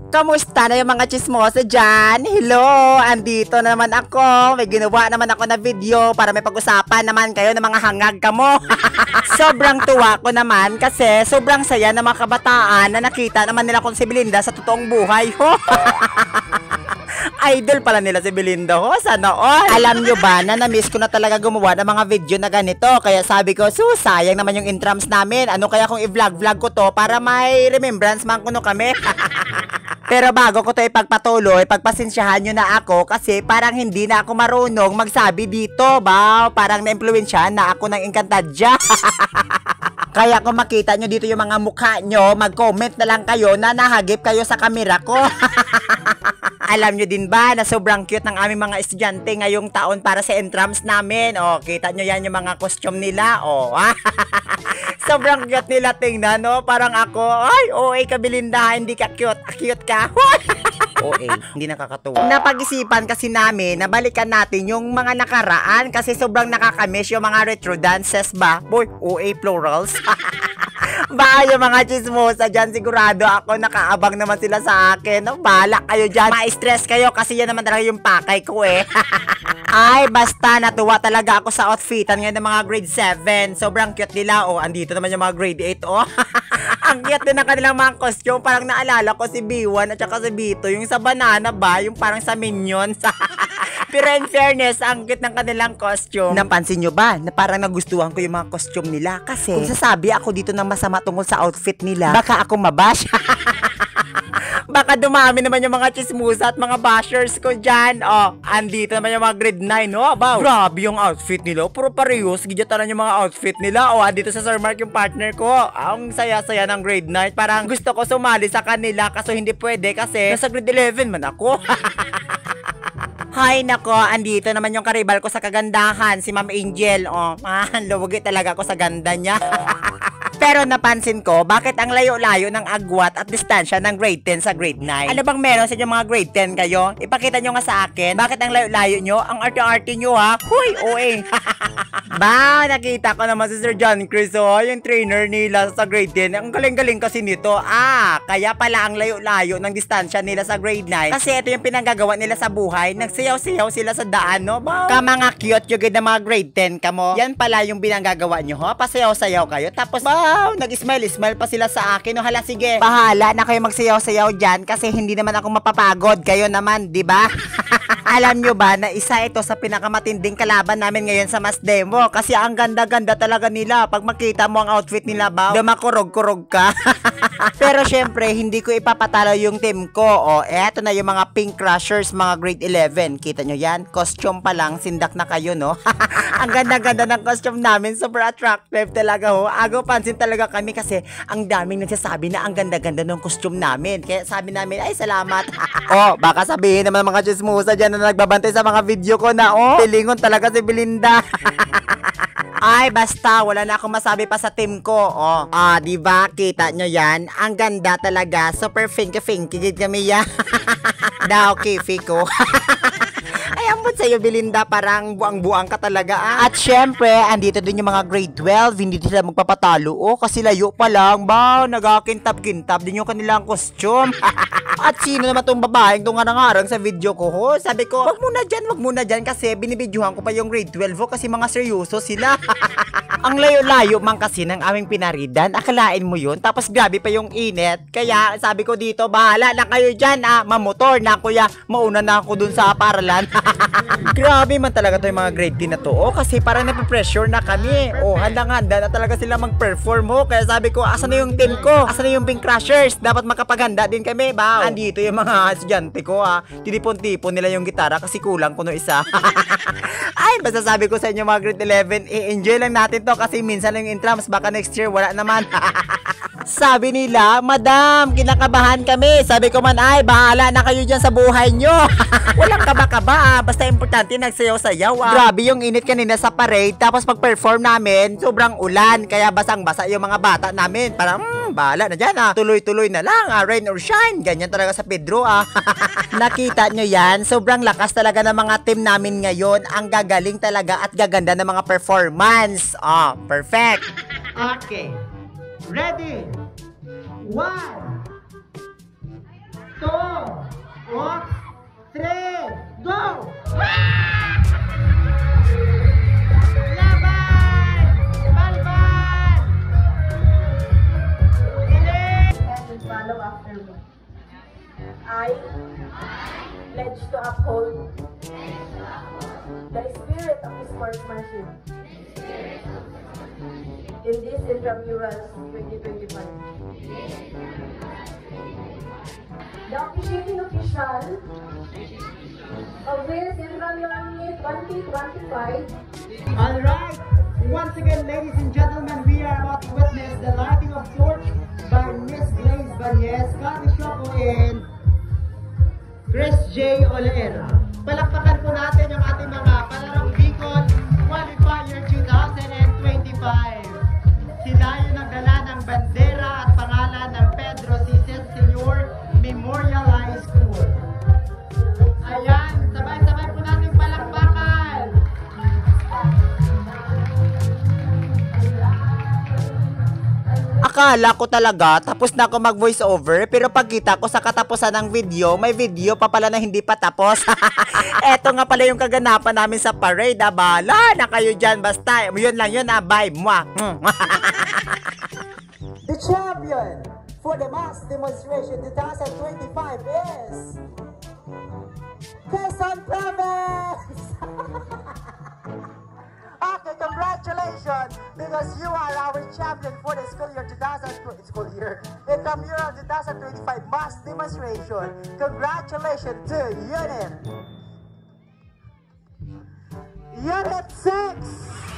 Kamusta na yung mga chismosa dyan? Hello! Andito na naman ako. May ginawa naman ako na video para may pag-usapan naman kayo ng mga hangag kamo. Sobrang tuwa ko naman kasi sobrang saya ng mga kabataan na nakita naman nila kung si Belinda sa totoong buhay. Idol pala nila si Belinda, sana all. Alam nyo ba na na-miss ko na talaga gumawa ng mga video na ganito. Kaya sabi ko, sayang naman yung intrams namin. Ano kaya kung i-vlog ko to para may remembrance man kuno kami. Pero bago ko to ipagpatuloy, pagpasensyahan nyo na ako kasi parang hindi na ako marunong magsabi dito, ba? Parang na-impluensyahan na ako ng Encantadia. Kaya kung makita nyo dito yung mga mukha nyo, mag-comment na lang kayo na nahagip kayo sa kamera ko. Alam nyo din ba na sobrang cute ng aming mga estudyante ngayong taon para sa entrams namin? O, kita nyo yan yung mga costume nila, o. Sobrang cute nila tingnan, no? Parang ako, ay, OA ka Belinda, hindi ka cute. Cute ka. OA, hindi nakakatuwa. Napag-isipan kasi namin na balikan natin yung mga nakaraan kasi sobrang nakakamiss yung mga retro dances ba? Boy, OA plurals. Ba, yung mga chismosa dyan, sigurado ako nakaabang naman sila sa akin. No? Bahala kayo dyan. Ma-stress kayo kasi yan naman talaga yung pakay ko eh. Ay, basta natuwa talaga ako sa outfitan ngayon ng mga grade 7. Sobrang cute nila. Oh, andito naman yung mga grade 8. Oh. Ang cute din ng kanilang mga costume. Parang naalala ko si B1 at saka si B2. Yung sa banana ba? Yung parang sa Minions. Pero in fairness, ang cute ng kanilang costume. Napansin nyo ba na parang nagustuhan ko yung mga costume nila? Kasi kung sasabi ako dito ng masama tungkol sa outfit nila, baka ako mabash. Baka dumami naman yung mga chismusa at mga bashers ko dyan. Oh, andito naman yung mga grade 9. Oh, ba? Grabe yung outfit nila. Puro parehos. Gidataran yung mga outfit nila. Oh, andito sa Sir Mark yung partner ko. Ang saya-saya ng grade 9. Parang gusto ko sumali sa kanila kaso hindi pwede kasi nasa grade 11 man ako. Hay nako, andito naman yung karibal ko sa kagandahan, si Ma'am Angel. Oh, luwagi talaga ako sa ganda niya. Pero napansin ko, bakit ang layo-layo ng agwat at distansya ng grade 10 sa grade 9? Ano bang meron sa inyong mga grade 10 kayo? Ipakita nyo nga sa akin. Bakit ang layo-layo nyo? Ang arte-arte nyo ha? Huy, OA. Ba, nakita ko naman si Sir John Chris, oh, yung trainer nila sa grade 10. Ang galing-galing kasi nito. Kaya pala ang layo-layo ng distansya nila sa grade 9. Kasi ito yung pinanggagawa nila sa buhay. Nagsayaw-sayaw sila sa daan, no? Ba, ka mga cute yung ng mga grade 10 kamo. Yan pala yung pinanggagawa nyo, ho? Pasayaw-sayaw kayo. Tapos, wow, nag-smile pa sila sa akin. No, hala, sige. Bahala na kayo magsayaw-sayaw dyan kasi hindi naman ako mapapagod. Kayo naman, di ba? Alam nyo ba na isa ito sa pinakamatinding kalaban namin ngayon sa Mas Demo kasi ang ganda-ganda talaga nila. Pag makita mo ang outfit nila ba, dumakurog-kurog ka. Pero syempre, hindi ko ipapatalo yung team ko. O, eto na yung mga Pink Crushers, mga grade 11. Kita nyo yan? Costume pa lang, sindak na kayo, no? Ang ganda-ganda ng costume namin. Super attractive talaga, ho. Agaw pansin talaga kami kasi ang daming nagsasabi na ang ganda-ganda ng costume namin. Kaya sabi namin, ay salamat. Baka sabihin naman mga chismosa dyan na nagbabantay sa mga video ko na, pilingon talaga si Belinda. Ay, basta, wala na akong masabi pa sa team ko. Diba? Kita nyo yan? Ang ganda talaga. Super finky-finky. Gid kami yan. Daw, kifi ko. Ay, ambot sa'yo, Belinda, parang buang-buang ka talaga. At syempre, andito din yung mga grade 12, hindi sila magpapatalo. Kasi layo pa lang, ba? Nagakintab-kintab din yung kanilang costume. At sino naman tong babaeng tong ngarang-ngarang sa video ko, ho? Sabi ko, wag muna dyan kasi binibidyohan ko pa yung grade 12, ho, kasi mga seryoso sila. Ang layo-layo man kasi ng aming pinaridan, akalain mo yun, tapos grabe pa yung init. Kaya sabi ko dito, bahala na kayo dyan, mamotor na kuya, mauna na ako dun sa paralan. Grabe man talaga to yung mga grade 10 na to, kasi parang napipressure na kami. Handang-handa na talaga sila mag-perform, kaya sabi ko, asan na yung team ko? Asan na yung Pink Crushers? Dapat makapaghanda din kami, ba? Andito yung mga estudyante ko, tinipon-tipon nila yung gitara kasi kulang ko no isa. Ay, basta sabi ko sa inyo mga grade 11, enjoy lang natin to kasi minsan lang yung intrams, baka next year wala naman. Sabi nila, madam, kinakabahan kami. Sabi ko man, ay, bahala na kayo dyan sa buhay nyo. Walang kaba-kaba, basta importante nagsayaw-sayaw. Grabe yung init kanina sa parade, tapos pag-perform namin, sobrang ulan, kaya basang-basa yung mga bata namin. Parang, bahala na dyan, tuloy-tuloy na lang, rain or shine. Ganyan talaga sa Pedro, Nakita nyo yan? Sobrang lakas talaga ng mga team namin ngayon. Ang gagaling talaga at gaganda ng mga performance. Perfect. Okay. Ready? 1, 2, I pledge to uphold the spirit of sportsmanship in this intramurals 2025. The officiating official of this intramural meet 2025. Alright, once again ladies and gentlemen, we are about to witness the lighting of torch by Miss Glaze Banez, Kami Shoko, and Chris J. Oleera. Palakpakan po natin ang ating mga Palarong Bicol Qualifier 2025. Sila yung nagdala ng bandera at pangalan ng Pedro Cices Senior Memorial High School. Ayan, sabay-sabay po natin palakpakan. Akala ko talaga tapos na ako mag voice over, pero pagkita ko sa katapusan ng video, may video pa pala na hindi pa tapos. Eto nga pala yung kaganapan namin sa parade. Abala na kayo dyan, basta yun lang yun, bye. Mwah. The champion for the mass demonstration 2025 is Quezon Province! Okay, congratulations, because you are our champion for the school year 2025 mass demonstration. Congratulations to Unit 6!